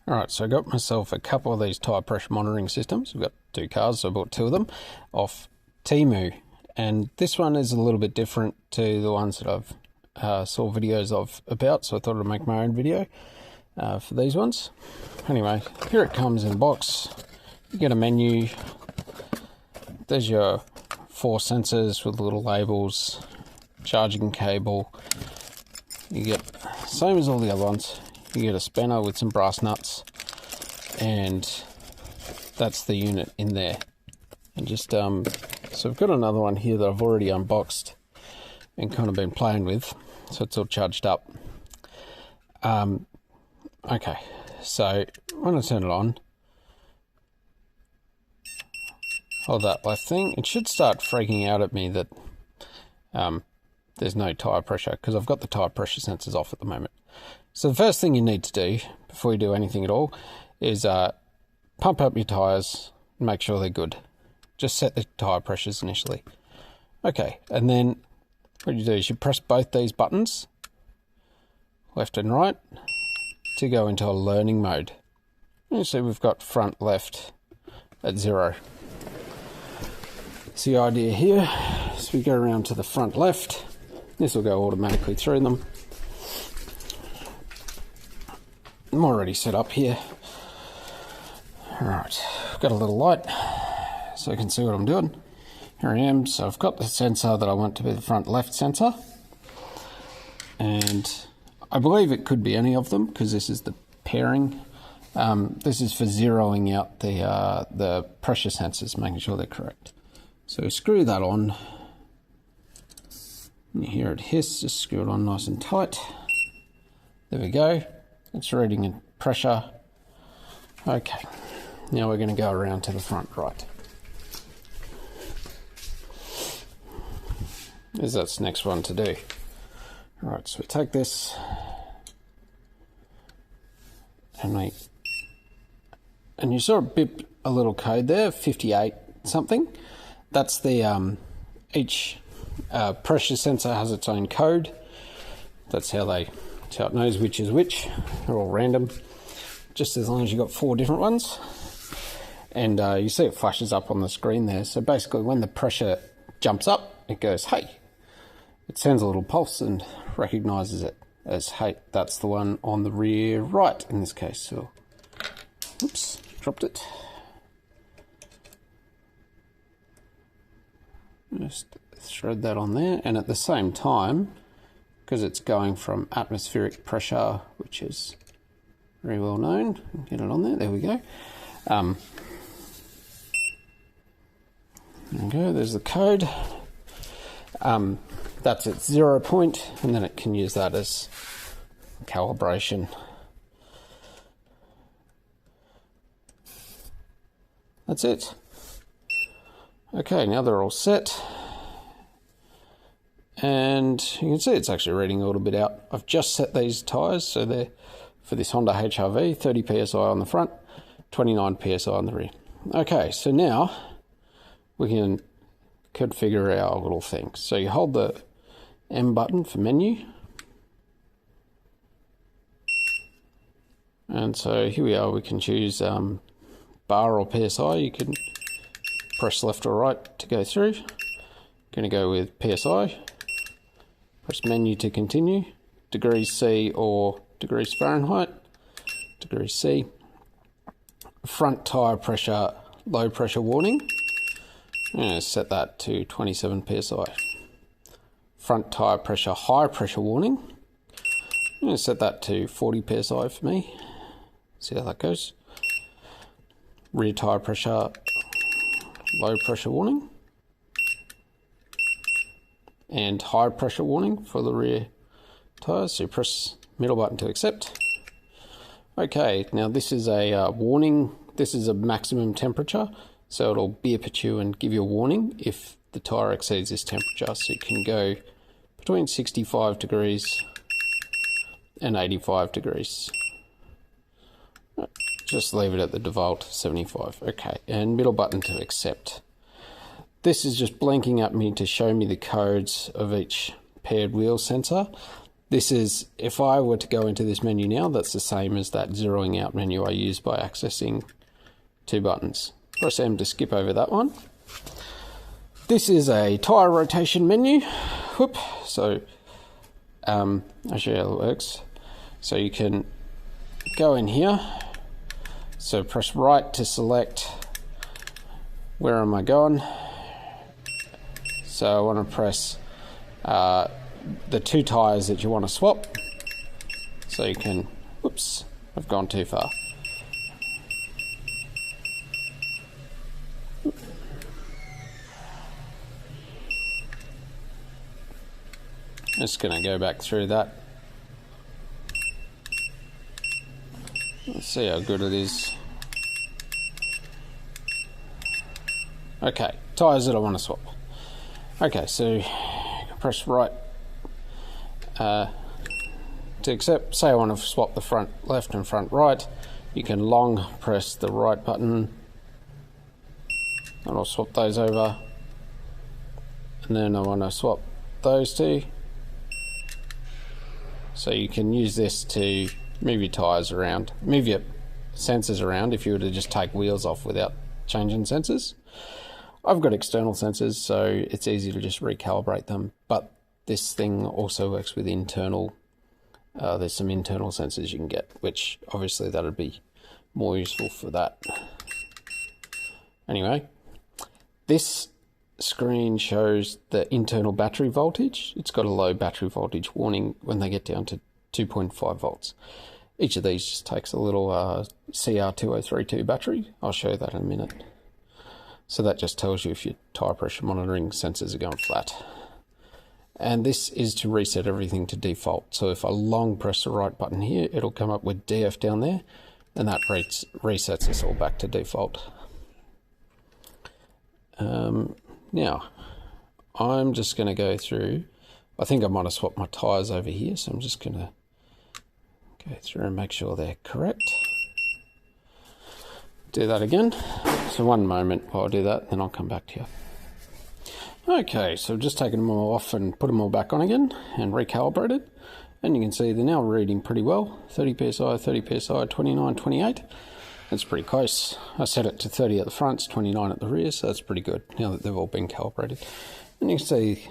Alright, so I got myself a couple of these tyre pressure monitoring systems. I've got 2 cars, so I bought 2 of them off Temu. And this one is a little bit different to the ones that I've saw videos of about, so I thought I'd make my own video for these ones. Anyway, here it comes in a box. You get a menu. There's your 4 sensors with little labels, charging cable. You get, same as all the other ones, you get a spanner with some brass nuts, and that's the unit in there. And just so I've got another one here that I've already unboxed and kind of been playing with, so it's all charged up. Okay, so when I turn it on, hold that left thing, it should start freaking out at me that there's no tyre pressure, because I've got the tyre pressure sensors off at the moment. So the first thing you need to do before you do anything at all is pump up your tyres and make sure they're good. Just set the tyre pressures initially. Okay, and then what you do is you press both these buttons, left and right, to go into a learning mode. You see we've got front left at 0. So the idea here is we go around to the front left. This will go automatically through them. I'm already set up here. Alright, I've got a little light so I can see what I'm doing. Here I am, so I've got the sensor that I want to be the front left sensor. And I believe it could be any of them because this is the pairing. This is for zeroing out the pressure sensors, making sure they're correct. So screw that on. You hear it hiss, just screw it on nice and tight. There we go. It's reading in pressure. Okay, now we're going to go around to the front right. As that's the next one to do. Alright, so we take this and you saw it bip a little code there, 58 something. That's the each pressure sensor has its own code. That's how it knows which is which. They're all random, just as long as you've got 4 different ones. And you see it flashes up on the screen there. So basically when the pressure jumps up, it goes, hey. It sends a little pulse and recognises it as, hey, that's the one on the rear right in this case. So, oops, dropped it. Just thread that on there, and at the same time, because it's going from atmospheric pressure, which is very well known, get it on there, we go. There we go, there's the code. That's its 0 point, and then it can use that as calibration. That's it. Okay, now they're all set. And you can see it's actually reading a little bit out. I've just set these tyres, so they're for this Honda HR-V, 30 psi on the front, 29 psi on the rear. Okay, so now we can configure our little thing. So you hold the M button for menu. And so here we are, we can choose bar or PSI. You can press left or right to go through. Going to go with PSI. Press menu to continue. Degrees C or degrees Fahrenheit. Degrees C. Front tyre pressure, low pressure warning. I'm going to set that to 27 psi. Front tyre pressure, high pressure warning. I'm going to set that to 40 psi for me. See how that goes. Rear tyre pressure, low pressure warning. And high pressure warning for the rear tyres. So you press middle button to accept. Okay, now this is a warning. This is a maximum temperature. So it'll beep at you and give you a warning if the tyre exceeds this temperature. So you can go between 65 degrees and 85 degrees. Just leave it at the default 75. Okay, and middle button to accept. This is just blinking at me to show me the codes of each paired wheel sensor. This is, if I were to go into this menu now, that's the same as that zeroing out menu I used by accessing 2 buttons. Press M to skip over that one. This is a tyre rotation menu. Whoop. So I'll show you how it works. So you can go in here. So press right to select where am I going. So I want to press the 2 tyres that you want to swap. So you can, whoops, I've gone too far. Just going to go back through that. Let's see how good it is. Okay, tyres that I want to swap. Okay, so press right to accept. Say I want to swap the front left and front right. You can long press the right button and I'll swap those over. And then I want to swap those 2. So you can use this to move your tyres around, move your sensors around if you were to just take wheels off without changing sensors. I've got external sensors, so it's easy to just recalibrate them, but this thing also works with internal, there's some internal sensors you can get, which obviously that would be more useful for that. Anyway, this screen shows the internal battery voltage. It's got a low battery voltage warning when they get down to 2.5 volts. Each of these just takes a little CR2032 battery. I'll show you that in a minute. So that just tells you if your tyre pressure monitoring sensors are going flat. And this is to reset everything to default. So if I long press the right button here, it'll come up with DF down there, and that resets us all back to default. Now, I'm just going to go through, I think I might have swapped my tyres over here, so I'm just going to go through and make sure they're correct. Do that again. So one moment while I do that, then I'll come back to you. Okay, so I've just taken them all off and put them all back on again and recalibrated. And you can see they're now reading pretty well. 30 psi, 30 psi, 29, 28. That's pretty close. I set it to 30 at the front, it's 29 at the rear, so that's pretty good now that they've all been calibrated. And you can see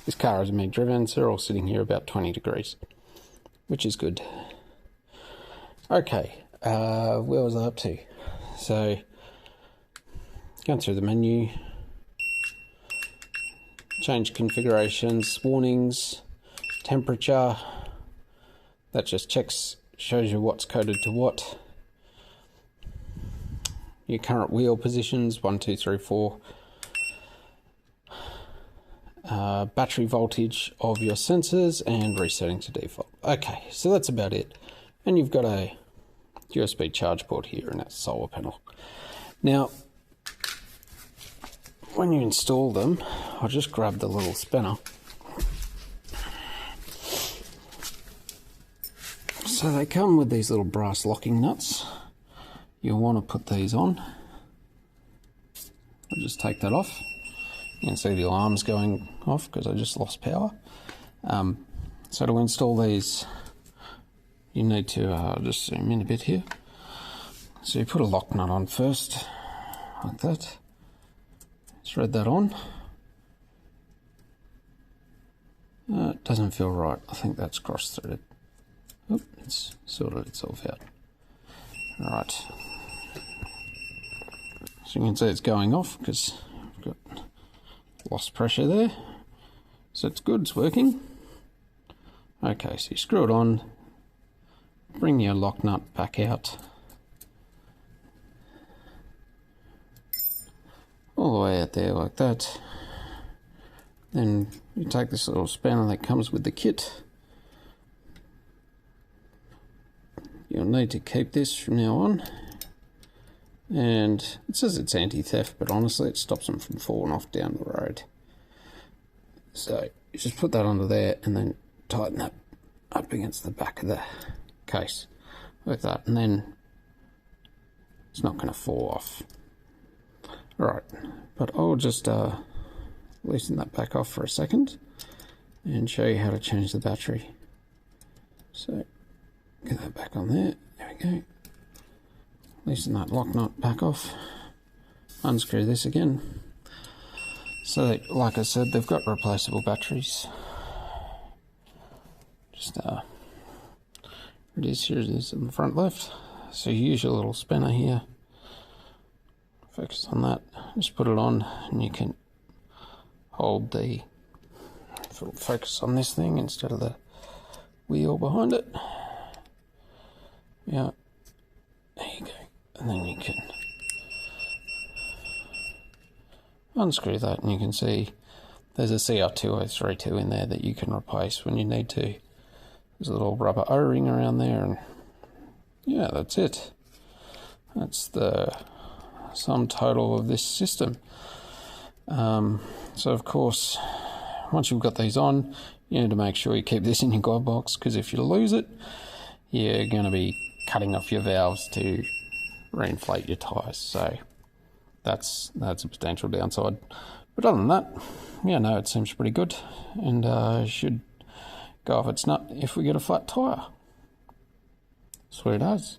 this car hasn't been driven, so they're all sitting here about 20 degrees, which is good. Okay, where was I up to? So, going through the menu, change configurations, warnings, temperature, that just checks, shows you what's coded to what. Your current wheel positions, 1, 2, 3, 4. Battery voltage of your sensors and resetting to default. Okay, so that's about it. And you've got a USB charge port here and that solar panel. Now, when you install them, I'll just grab the little spinner. So they come with these little brass locking nuts. You'll want to put these on. I'll just take that off. You can see the alarm's going off because I just lost power. So to install these, you need to just zoom in a bit here. So you put a lock nut on first, like that. Thread that on. It doesn't feel right. I think that's cross-threaded. Oop, it's sorted itself out. Right. So you can see it's going off because I've got lost pressure there. So it's good, it's working. Okay, so you screw it on, bring your lock nut back out. All the way out there like that. Then you take this little spanner that comes with the kit. You'll need to keep this from now on. And it says it's anti-theft, but honestly it stops them from falling off down the road. So you just put that under there and then tighten that up against the back of the case like that, and then it's not going to fall off. Right, but I'll just loosen that back off for a second and show you how to change the battery. So get that back on there. There we go. Loosen that lock nut back off. Unscrew this again. So, like I said, they've got replaceable batteries. Just it is, here it is in the front left. So you use your little spinner here. Focus on that. Just put it on, and you can hold the focus on this thing instead of the wheel behind it. Yeah, there you go. And then you can unscrew that, and you can see there's a CR2032 in there that you can replace when you need to. There's a little rubber O-ring around there, and yeah, that's it. That's the sum total of this system. So of course, once you've got these on, you need to make sure you keep this in your glove box, because if you lose it, you're going to be cutting off your valves to reinflate your tyres. So that's a potential downside. But other than that, yeah, no, it seems pretty good, and should go off its nut if we get a flat tyre. That's what it does.